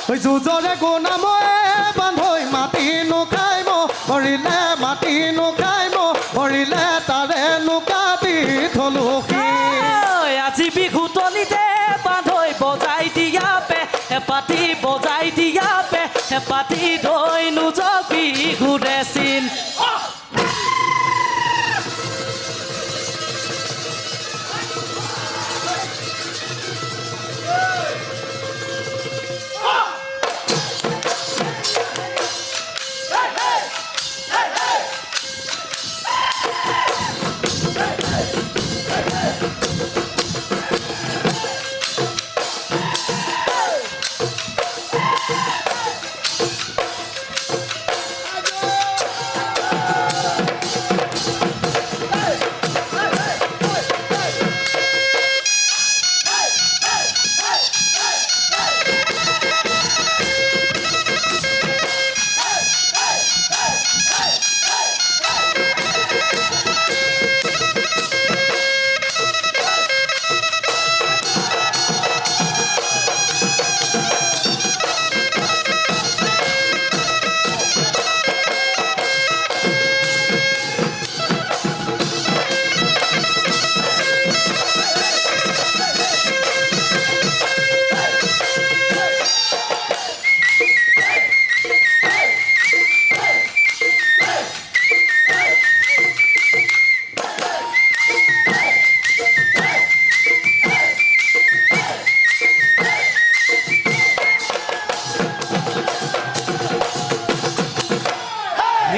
যুঁজৰে গুণাময়ে বান্ধৈ মাটি নুখাই মৰিলে মাটি নুখাই মৰিলে তাৰে লুকাতি থলুকি আজি বিহুতলিতে বান্ধৈ বজাই দিয়া পে পাতি বজাই দিয়া পে পাতি ধৈ নোজক বিহুৰে চিন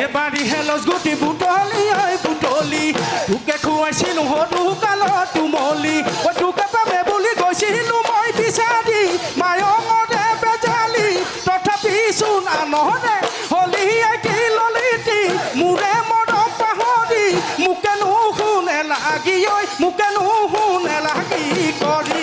এবাৰী হেলজ গুটি বুটলি ঐ বুটলি তোকে খুৱাইছিলো সৰু কালত তুমলি ঐ তোকে পামে বুলি গৈছিলো মই বিচাৰি মায়ঙৰে বেজালি তথাপি চোন আনহৰে হলি কি ললিতি মোৰে মৰম পাহৰি মোকে নুশুনে লাগি ঐ মোকে নুশুনে লাগি কৰি